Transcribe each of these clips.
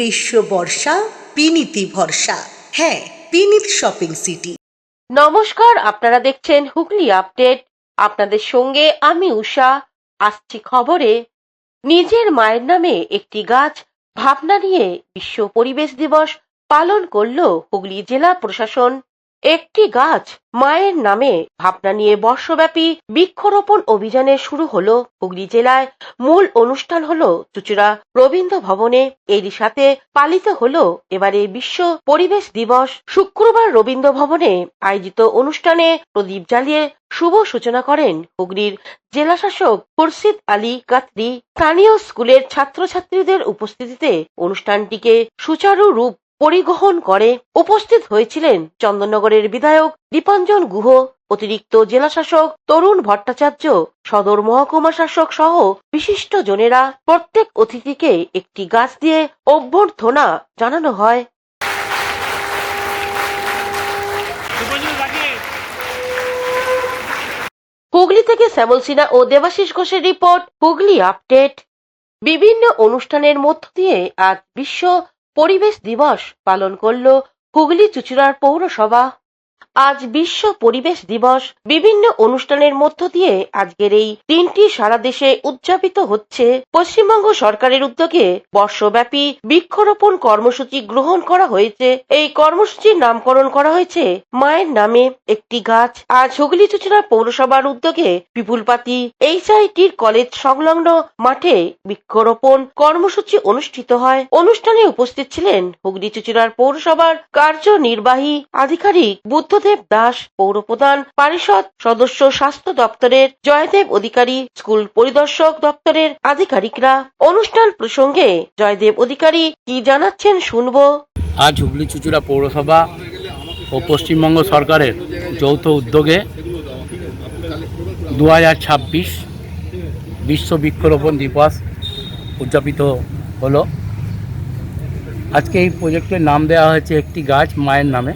গ্রীষ্ম বর্ষা বিনীতি ভরসা। হ্যাঁ, বিনীত শপিং সিটি। নমস্কার, আপনারা দেখছেন হুগলি আপডেট। আপনাদের সঙ্গে আমি উষা। আসছি খবরে। নিজের মায়ের নামে একটি গাছ ভাবনা নিয়ে বিশ্ব পরিবেশ দিবস পালন করল হুগলি জেলা প্রশাসন। একটি গাছ মায়ের নামে ভাবনা নিয়ে বর্ষব্যাপী বৃক্ষরোপণ অভিযানের শুরু হলো হুগলি জেলায়। মূল অনুষ্ঠান হলো চুঁচুড়া রবীন্দ্র ভবনে। এরই সাথে পালিত হলো এবারে বিশ্ব পরিবেশ দিবস। শুক্রবার রবীন্দ্র ভবনে আয়োজিত অনুষ্ঠানে প্রদীপ জ্বালিয়ে শুভ সূচনা করেন হুগলির জেলাশাসক খুরশিদ আলী কাতরি। স্থানীয় স্কুলের ছাত্রছাত্রীদের উপস্থিতিতে অনুষ্ঠানটিকে সুচারু রূপ পরিবহন করে। উপস্থিত হয়েছিলেন চন্দননগরের বিধায়ক দীপাঞ্জন গুহ, অতিরিক্ত জেলাশাসক তরুণ ভট্টাচার্য, সদর মহকুমা শাসক সহ বিশিষ্ট জনেরা। প্রত্যেক অতিথিকে একটি গাছ দিয়ে অভ্যর্থনা জানানো হয়। হুগলি থেকে শ্যামল সিনহা ও দেবাশিস ঘোষের রিপোর্ট, হুগলি আপডেট। বিভিন্ন অনুষ্ঠানের মধ্য দিয়ে আজ বিশ্ব পরিবেশ দিবস পালন করল হুগলি চুঁচুড়ার পৌরসভা। আজ বিশ্ব পরিবেশ দিবস। বিভিন্ন অনুষ্ঠানের মধ্য দিয়ে আজকের এই দিনটি সারা দেশে উদযাপিত হচ্ছে। পশ্চিমবঙ্গ সরকারের উদ্যোগে বর্ষব্যাপী বৃক্ষরোপণ কর্মসূচি গ্রহণ করা হয়েছে। এই কর্মসূচির নামকরণ করা হয়েছে মায়ের নামে একটি গাছ। আজ হুগলি চুঁচুড়া পৌরসভার উদ্যোগে বিপুলপাতি HITর কলেজ সংলগ্ন মাঠে বৃক্ষরোপণ কর্মসূচি অনুষ্ঠিত হয়। অনুষ্ঠানে উপস্থিত ছিলেন হুগলি চুঁচুড়ার পৌরসভার কার্যনির্বাহী আধিকারিক বুদ্ধদেব দাস, পৌরপ্রধান পরিষদ সদস্য, স্বাস্থ্য দপ্তরের জয়দেব অধিকারী, স্কুল পরিদর্শক দপ্তরের আধিকারিকরা। অনুষ্ঠান প্রসঙ্গে জয়দেব অধিকারী কি জানাচ্ছেন শুনবো। আজ হুগলি চুঁচুড়া পৌরসভা ও পশ্চিমবঙ্গ সরকারের যৌথ উদ্যোগে 2026 বিশ্ব বৃক্ষরোপণ দিবস উদযাপিত হলো। আজকে এই প্রজেক্টের নাম দেওয়া হয়েছে একটি গাছ মায়ের নামে।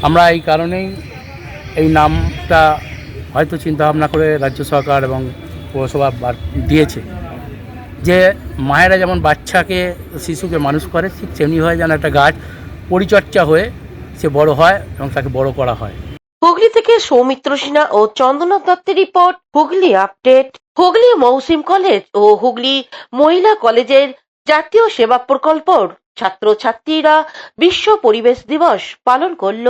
আমরা এই কারণেই এই নামটা হয়তো চিন্তাভাবনা করে রাজ্য সরকার এবং পৌরসভা দিয়েছে যে মায়েরা যেমন বাচ্চাকে শিশুকে মানুষ করে, ঠিক তেমনি হয় যেন একটা গাছ পরিচর্যা হয়ে সে বড় হয় এবং তাকে বড় করা হয়। হুগলি থেকে সৌমিত্র সিনহা ও চন্দনা দত্তের রিপোর্ট, হুগলি আপডেট। হুগলি মৌসুম কলেজ ও হুগলি মহিলা কলেজের জাতীয় সেবা প্রকল্পর ছাত্রছাত্রীরা বিশ্ব পরিবেশ দিবস পালন করল।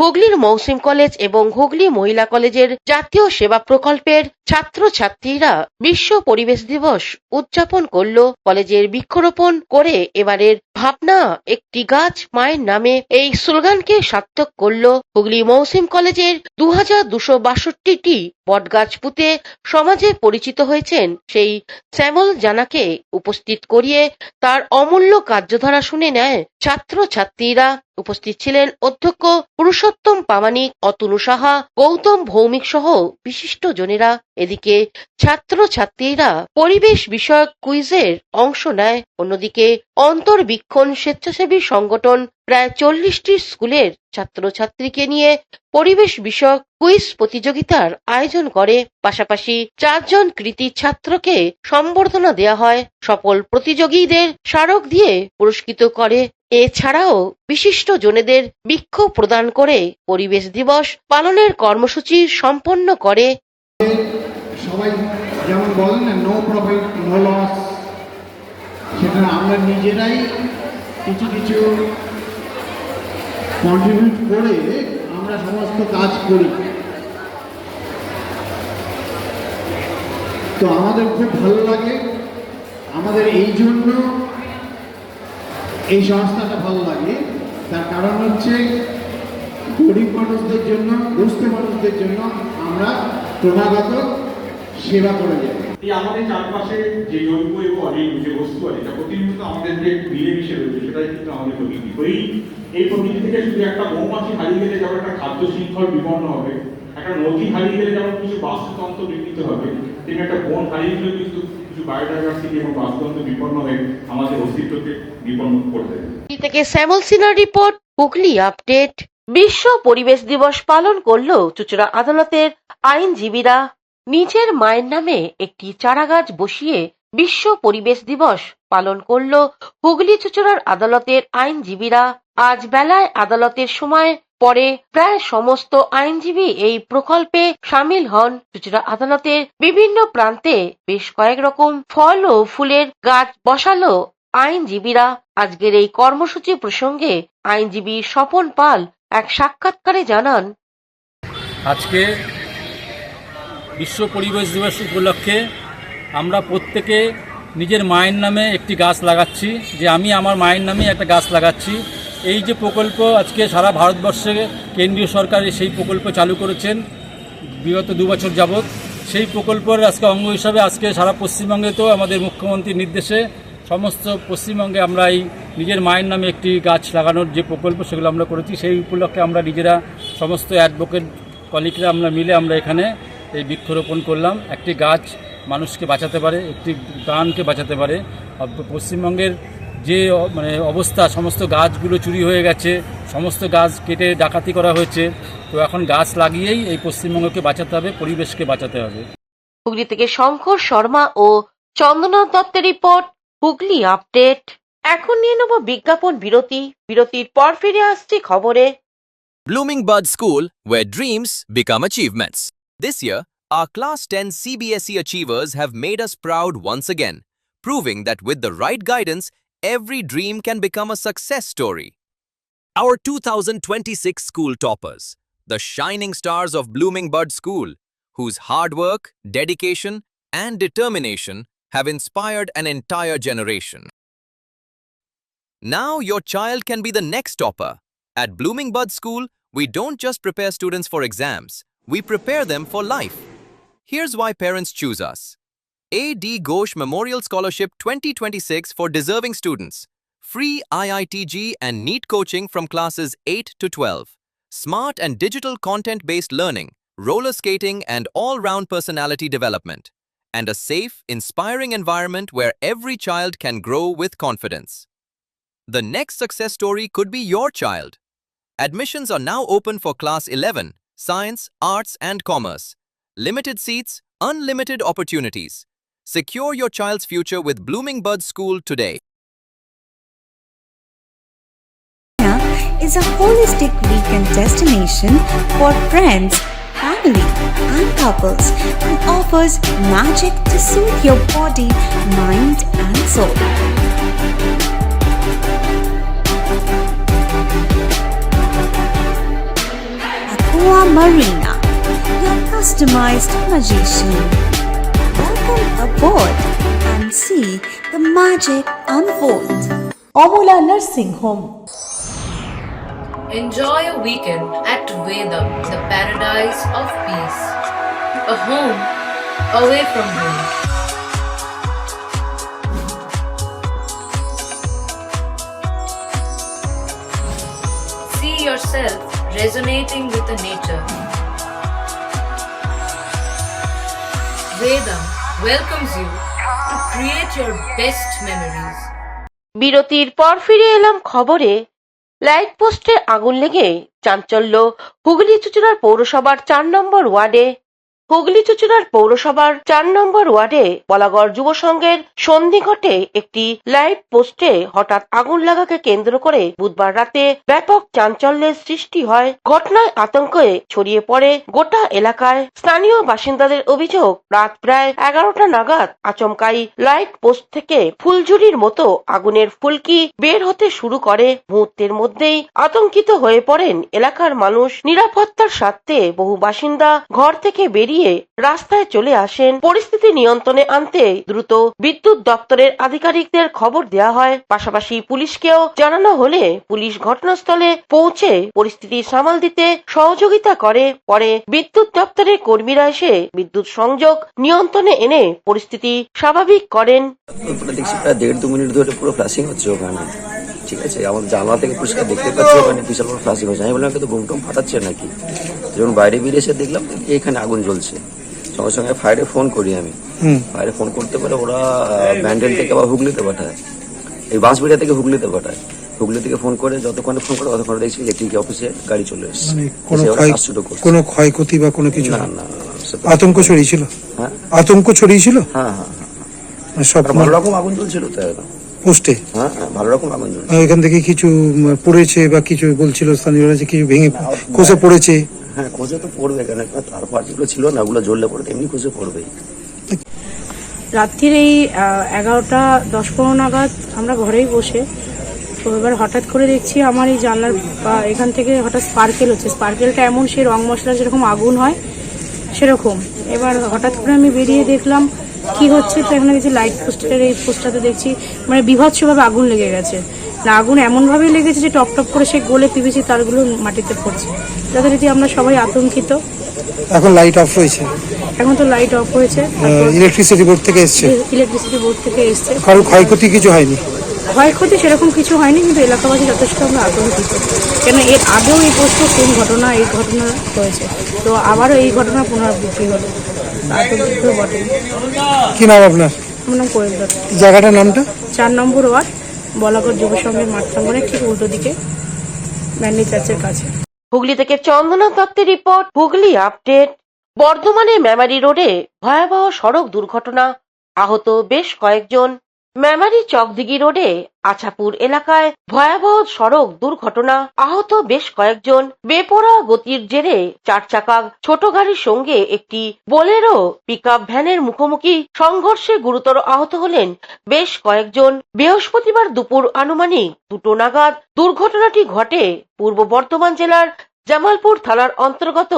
হুগলির মৌসুম কলেজ এবং হুগলি মহিলা কলেজের জাতীয় সেবা প্রকল্পের ছাত্রছাত্রীরা বিশ্ব পরিবেশ দিবস উদযাপন করল। কলেজের বৃক্ষরোপণ করে এবারের ভাবনা একটি গাছ মায়ের নামে এই স্লোগানকে সার্থক করল। হুগলি মৌসুম কলেজের 2262টি বটগাছ পুঁতে সমাজে পরিচিত হয়েছেন সেই শ্যামল জানাকে উপস্থিত করিয়ে তার অমূল্য কার্যধারা শুনে নেয় ছাত্রছাত্রীরা। উপস্থিত ছিলেন অধ্যক্ষ পুরুষোত্তম প্রামাণিক, অতনু সাহা, গৌতম ভৌমিক সহ বিশিষ্ট জনেরা। এদিকে ছাত্রছাত্রীরা পরিবেশ বিষয়ক কুইজের অংশ নেয়। অন্যদিকে অন্তর্বীক্ষণ স্বেচ্ছাসেবী সংগঠন প্রায় 40টি স্কুলের ছাত্রছাত্রীকে নিয়ে পরিবেশ বিষয়ক কুইজ প্রতিযোগিতার আয়োজন করে। পাশাপাশি 4 জন কৃতী ছাত্রকে সম্বর্ধনা দেওয়া হয়। সফল প্রতিযোগীদের স্মারক দিয়ে পুরস্কৃত করে। এছাড়াও বিশিষ্ট জনেদের বৃক্ষ প্রদান করে পরিবেশ দিবস পালনের কর্মসূচি সম্পন্ন করে। সবাই যেমন বলেন না, নো প্রফিট নো লস, সেটা আমরা নিজেরাই কিছু কিছু কন্ট্রিবিউট করে আমরা সমস্ত কাজ করি। তো আমাদের খুব ভালো লাগে। আমাদের এই জন্য এই সংস্থাটা ভালো লাগে, তার কারণ হচ্ছে গরিব মানুষদের জন্য, দুস্থ মানুষদের জন্য আমরা ক্রমাগত সেবা করে যাই। এই আমাদের চারপাশে যে জৈব এবং অজৈব যে বস্তু আছে, যা প্রতিনিয়ত আমাদের যে মিলেমিশে রয়েছে, সেটাই কিন্তু আমাদের প্রকৃতি। এই প্রকৃতি থেকে শুধু একটা মৌমাছি হারিয়ে গেলে যেমন একটা খাদ্য শৃঙ্খল বিপন্ন হবে, একটা নদী হারিয়ে গেলে যেমন কিছু বাস্তুতন্ত্র বিঘ্নিত হবে, তেমনি একটা বন হারিয়ে গেলে কিন্তু কিছু বায়োডাইভার্সিটি এবং বাস্তুতন্ত্র বিপন্ন হয়ে আমাদের অস্তিত্বকে বিপন্ন করে দেবে। থেকে শ্যামল সিনহার রিপোর্ট, হুগলি আপডেট। বিশ্ব পরিবেশ দিবস পালন করল চুঁচুড়া আদালতের আইনজীবীরা। নিজের মায়ের নামে একটি চারাগাছ বসিয়ে বিশ্ব পরিবেশ দিবস পালন করল হুগলি চুঁচুড়ার আদালতের আইনজীবীরা। আজ বেলায় আদালতের সময় পরে প্রায় সমস্ত আইনজীবী এই প্রকল্পে সামিল হন। চুঁচুড়া আদালতের বিভিন্ন প্রান্তে বেশ কয়েক রকম ফল ও ফুলের গাছ বসালো আইনজীবীরা। আজকের এই কর্মসূচি প্রসঙ্গে আইনজীবী স্বপন পাল এক সাক্ষাৎকারে জানান, আজকে বিশ্ব পরিবেশ দিবস উপলক্ষে আমরা প্রত্যেকে নিজের মায়ের নামে একটি গাছ লাগাচ্ছি, যে আমি আমার মায়ের নামে একটা গাছ লাগাচ্ছি। এই যে প্রকল্প আজকে সারা ভারতবর্ষে কেন্দ্রীয় সরকার সেই প্রকল্প চালু করেছেন বিগত 2 বছর যাবৎ। সেই প্রকল্পের আজকে অঙ্গ হিসাবে আজকে সারা পশ্চিমবঙ্গে তো আমাদের মুখ্যমন্ত্রীর নির্দেশে সমস্ত পশ্চিমবঙ্গে আমরা এই নিজের মায়ের নামে একটি গাছ লাগানোর যে প্রকল্প সেগুলো আমরা করেছি। সেই উপলক্ষে আমরা নিজেরা সমস্ত অ্যাডভোকেট কলিগরা আমরা মিলে আমরা এখানে এই বৃক্ষরোপণ করলাম। একটি গাছ মানুষকে বাঁচাতে পারে, একটি প্রাণকে বাঁচাতে পারে। পশ্চিমবঙ্গের যে অবস্থা, সমস্ত গাছগুলো চুরি হয়ে গেছে, সমস্ত গাছ কেটে ডাকাতি করা হয়েছে। তো এখন গাছ লাগিয়েই এই পশ্চিমবঙ্গকে বাঁচাতে হবে, পরিবেশকে বাঁচাতে হবে। হুগলি থেকে শঙ্কর শর্মা ও চন্দ্রনাথ দত্তের রিপোর্ট, হুগলি আপডেট। এখন নিয়ে নেব বিজ্ঞাপন বিরতি। বিরতির পর ফিরে আসছি খবরে। Blooming Bud School, where dreams become achievements. This year, our Class 10 CBSE achievers have made us proud once again, proving that with the right guidance, every dream can become a success story. Our 2026 school toppers, the shining stars of Blooming Bud School, whose hard work, dedication, and determination have inspired an entire generation. Now your child can be the next topper. At Blooming Bud School, we don't just prepare students for exams, we prepare them for life. Here's why parents choose us. A.D. Ghosh Memorial Scholarship 2026 for deserving students. Free IITG and NEET coaching from classes 8 to 12. Smart and digital content-based learning, roller skating and all-round personality development. And a safe, inspiring environment where every child can grow with confidence. The next success story could be your child. Admissions are now open for Class 11, Science, Arts and Commerce. Limited seats, unlimited opportunities. Secure your child's future with Blooming Bud School today. Is a holistic weekend destination for friends, family, and couples and offers magic to soothe your body, mind, and soul. Aqua Marina, your customized magician. Welcome aboard and see the magic unfold. Amala nursing home. Enjoy a weekend at Vedam, the paradise of peace. A home away from home. See yourself resonating with the nature. Vedam welcomes you to create your best memories. বিরতির পর ফিরে এলাম খবরে। Light পোস্টে আগুন লেগে চাঞ্চল্য হুগলি চুঁচুড়ার পৌরসভার 4 নম্বর ওয়ার্ডে। হুগলি চুঁচুড়ার পৌরসভার 4 নম্বর ওয়ার্ডে বলাগড় যুব সংঘের সন্ধিঘটে একটি লাইট পোস্টে হঠাৎ আগুন লাগাকে কেন্দ্র করে বুধবার রাতে ব্যাপক চাঞ্চল্যের সৃষ্টি হয়। ঘটনায় আতঙ্কে ছড়িয়ে পড়ে গোটা এলাকায়। স্থানীয় বাসিন্দাদের অভিযোগ, রাত প্রায় 11টা নাগাদ আচমকাই লাইট পোস্ট থেকে ফুলঝুরির মতো আগুনের ফুলকি বের হতে শুরু করে। মুহূর্তের মধ্যেই আতঙ্কিত হয়ে পড়েন এলাকার মানুষ। নিরাপত্তার স্বার্থে বহু বাসিন্দা ঘর থেকে বেরিয়ে রাস্তায় চলে আসেন। পরিস্থিতি নিয়ন্ত্রণে আনতে দ্রুত বিদ্যুৎ দপ্তরের আধিকারিকদের খবর দেওয়া হয়। পাশাপাশি পুলিশকেও জানানো হলে পুলিশ ঘটনাস্থলে পৌঁছে পরিস্থিতি সামাল দিতে সহযোগিতা করে। পরে বিদ্যুৎ দপ্তরের কর্মীরা এসে বিদ্যুৎ সংযোগ নিয়ন্ত্রণে এনে পরিস্থিতি স্বাভাবিক করেন। দেখছি প্রায় 1.5-2 মিনিট ধরে পুরো ফ্ল্যাশিং হচ্ছে ওখানে, ঠিক আছে। আমার জানলা থেকে পরিষ্কার দেখতে পাচ্ছি ওখানে বিশাল বড় ফ্ল্যাশিং হচ্ছে। আমি বললাম কিন্তু বুম টুম ফাটাচ্ছে নাকি। যখন বাইরে বেরিয়ে এসে দেখলাম এখানে আগুন জ্বলছে, সঙ্গে সঙ্গে ফায়ারে ফোন করি আমি। ফায়ারে ফোন করতে পারে ওরা ব্যান্ডেল থেকে আবার হুগলিতে পাঠায়, এই বাঁশবেড়িয়া থেকে হুগলিতে পাঠায়। হুগলি থেকে ফোন করে যতক্ষণে ফোন করে ততক্ষণে দেখছি ইলেকট্রিক অফিসে গাড়ি চলে এসেছে। কোনো ক্ষয়ক্ষতি বা কোনো কিছু না না আতঙ্ক ছড়িয়েছিল? হ্যাঁ আতঙ্ক ছড়িয়েছিল। হ্যাঁ হ্যাঁ সব ভালো রকম আগুন জ্বলছিল তো একদম। পোস্টে হ্যাঁ হ্যাঁ, ভালো রকম আগুন জ্বলছিল। এখান থেকে কিছু পড়েছে বা কিছু বলছিল স্থানীয়রা যে কিছু ভেঙে খসে পড়েছে। হ্যাঁ, খসে তো পড়বে, কেন তার পার্টিগুলো ছিল না, ওগুলো জ্বললে পড়ে এমনি খসে পড়বেই। রাত্রির এই 11:10-15 নাগাদ আমরা ঘরেই বসে, তো এবার হঠাৎ করে দেখছি আমার এই জানলার এখান থেকে হঠাৎ স্পার্কেল হচ্ছে। স্পার্কেলটা এমন সেই রং মশলা যেরকম আগুন হয় সেরকম। এবার হঠাৎ করে আমি বেরিয়ে দেখলাম কি হচ্ছে, তো এখানে দেখছি লাইট পোস্টের এই পোস্টটাতে দেখছি মানে বিভৎসভাবে আগুন লেগে গেছে। না, আগুন এমনভাবেই লেগেছে যে টপ টপ করে সে গলে পিভিসি তারগুলো মাটিতে পড়ছে। যথারীতি আমরা সবাই আতঙ্কিত। এখন লাইট অফ রয়েছে, এখন তো লাইট অফ হয়েছে, ইলেকট্রিসিটি বোর্ড থেকে এসছে। ইলেকট্রিসিটি বোর্ড থেকে এসছে। কারো ক্ষয়ক্ষতি কিছু হয়নি? ক্ষয়ক্ষতি সেরকম কিছু হয়নি, কিন্তু এলাকাবাসী যথেষ্ট আমরা আতঙ্কিত। কেন এর আগেও এই পোস্টে সেম ঘটনা হয়েছে, তো আবারও এই ঘটনার পুনরাবৃত্তি হলো, আতঙ্কিত বটে। কি নাম আপনার? আমার নাম কোয়েল দত্ত। জায়গাটার নামটা? 4 নম্বর ওয়ার্ড, বলাগড় যুব সংঘের মাঠ প্রাঙ্গণের ঠিক উল্টো দিকে, ম্যান্ডি চার্চের কাছে। হুগলি থেকে চন্দনা দত্তের রিপোর্ট, হুগলি আপডেট। বর্ধমানে মেমারি রোডে ভয়াবহ সড়ক দুর্ঘটনা, আহত বেশ কয়েকজন। মেমারি চকদিঘি রোডে আছাপুর এলাকায় ভয়াবহ সড়ক দুর্ঘটনা, আহত বেশ কয়েকজন। বেপরোয়া গতির জেরে 4 চাকা ছোট গাড়ির সঙ্গে একটি বোলেরো পিকআপ ভ্যানের মুখোমুখি সংঘর্ষে গুরুতর আহত হলেন বেশ কয়েকজন। বৃহস্পতিবার দুপুর আনুমানিক 2টো নাগাদ দুর্ঘটনাটি ঘটে পূর্ব বর্ধমান জেলার জামালপুর থানার অন্তর্গত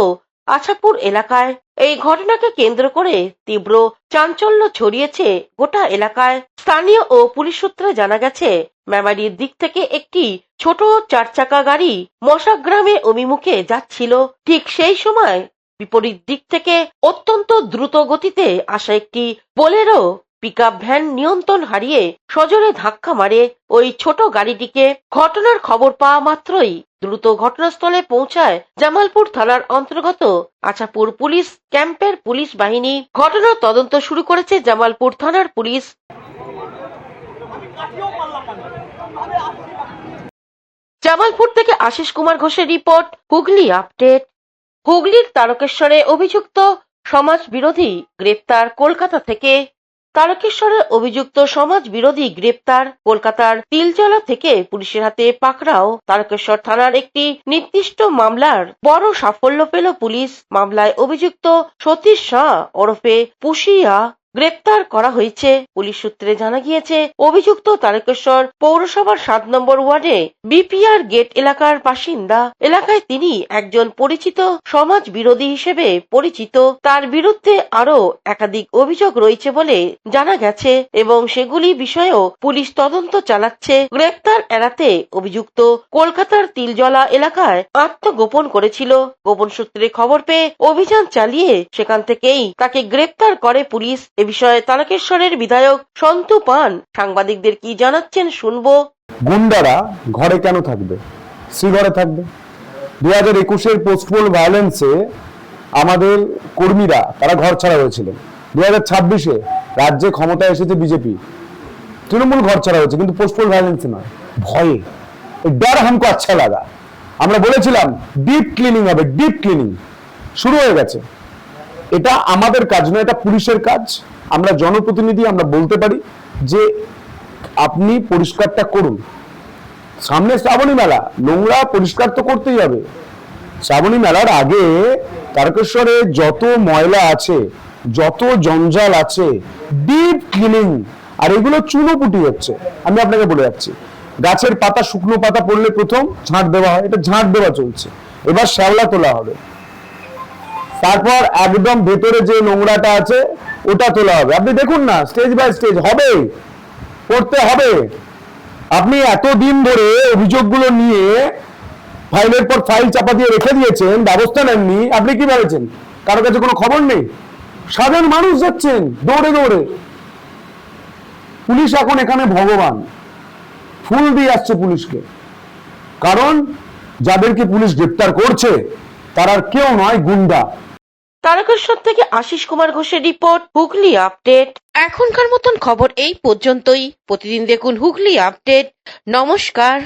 আছাপুর এলাকায়। এই ঘটনাকে কেন্দ্র করে তীব্র চাঞ্চল্য ছড়িয়েছে গোটা এলাকায়। স্থানীয় ও পুলিশ সূত্রে জানা গেছে, মেমারির দিক থেকে একটি ছোট 4 চাকা গাড়ি মশাগ্রামে অভিমুখে যাচ্ছিল। ঠিক সেই সময় বিপরীত দিক থেকে অত্যন্ত দ্রুত গতিতে আসা একটি বোলেরো পিকআপ ভ্যান নিয়ন্ত্রণ হারিয়ে সজোরে ধাক্কা মারে ওই ছোট গাড়িটিকে। ঘটনার খবর পাওয়া মাত্রই দ্রুত ঘটনাস্থলে পৌঁছায় জামালপুর থানার অন্তর্গত আছাপুর পুলিশ ক্যাম্পের পুলিশ বাহিনী। ঘটনার তদন্ত শুরু করেছে জামালপুর থানার পুলিশ। জামালপুর থেকে আশিস কুমার ঘোষের রিপোর্ট, হুগলি আপডেট। হুগলির তারকেশ্বরে অভিযুক্ত সমাজ বিরোধী গ্রেপ্তার কলকাতা থেকে। তারকেশ্বরে অভিযুক্ত সমাজ বিরোধী গ্রেপ্তার। কলকাতার তিলজলা থেকে পুলিশের হাতে পাকড়াও তারকেশ্বর থানার একটি নির্দিষ্ট মামলার বড় সাফল্য পেল পুলিশ। মামলায় অভিযুক্ত সতীশ শাহ ওরফে পুশিয়া গ্রেপ্তার করা হয়েছে। পুলিশ সূত্রে জানা গিয়েছে, অভিযুক্ত তারকেশ্বর পৌরসভার 7 নম্বর ওয়ার্ডে বিপিআর গেট এলাকার বাসিন্দা। এলাকায় তিনি একজন পরিচিত সমাজ বিরোধী হিসেবে পরিচিত। তার বিরুদ্ধে আরো একাধিক অভিযোগ রয়েছে বলে জানা গেছে এবং সেগুলি বিষয়েও পুলিশ তদন্ত চালাচ্ছে। গ্রেপ্তার এড়াতে অভিযুক্ত কলকাতার তিলজলা এলাকায় আত্মগোপন করেছিল। গোপন সূত্রে খবর পেয়ে অভিযান চালিয়ে সেখান থেকেই তাকে গ্রেপ্তার করে পুলিশ। এ বিষয়ে তারকেশ্বরের বিধায়ক সন্তু পান সাংবাদিকদের কি জানাচ্ছেন শুনবো। গুন্ডারা ঘরে কেন থাকবে? শ্রীঘরে থাকবে। 2021-এর পোস্টপোল ভায়োলেন্সে আমাদের কর্মীরা তারা ঘর ছাড়া হয়েছিল। 2026-এ রাজ্যে ক্ষমতায় এসেছে বিজেপি, তৃণমূল ঘর ছাড়া হয়েছে, কিন্তু পোস্টপোল ভায়োলেন্সে নয়, ভয়ে। ডর হামকো আচ্ছা লাগা। আমরা বলেছিলাম ডিপ ক্লিনিং হবে, ডিপ ক্লিনিং শুরু হয়ে গেছে। এটা আমাদের কাজ নয়, এটা পুলিশের কাজ। আমরা জনপ্রতিনিধি, আমরা বলতে পারি যে আপনি পরিষ্কারটা করুন। সামনে শ্রাবণী মেলা, নোংরা পরিষ্কার তো করতেই হবে। শ্রাবণী মেলার আগে তারকেশ্বরে যত ময়লা আছে, যত জঞ্জাল আছে, ডিপ ক্লিনিং। আর এগুলো চুনোপুটি হচ্ছে। আমি আপনাকে বলে যাচ্ছি, গাছের পাতা শুকনো পাতা পড়লে প্রথম ঝাঁট দেওয়া হয়, এটা ঝাঁট দেওয়া চলছে। এবার শ্যাওলা তোলা হবে, তারপর একদম ভেতরে যে নোংরাটা আছে ওটা তোলা হবে। আপনি দেখুন না, স্টেজ বাই স্টেজ হবে, করতে হবে। আপনি এতদিন ধরে অভিযোগগুলো নিয়ে ফাইলের পর ফাইল চাপা দিয়ে রেখে দিয়েছেন, ব্যবস্থা নেননি। আপনি কি ভেবেছেন কারো কাছে কোনো খবর নেই? সাধারণ মানুষ যাচ্ছেন দৌড়ে দৌড়ে। পুলিশ এখন এখানে ভগবান, ফুল দিয়ে আসছে পুলিশকে, কারণ যাদেরকে পুলিশ গ্রেপ্তার করছে তারা আর কেউ নয়, গুন্ডা। তারকেশ্বর থেকে আশিস কুমার ঘোষের রিপোর্ট, হুগলি আপডেট। এখনকার মতন খবর এই পর্যন্তই। প্রতিদিন দেখুন হুগলি আপডেট। নমস্কার।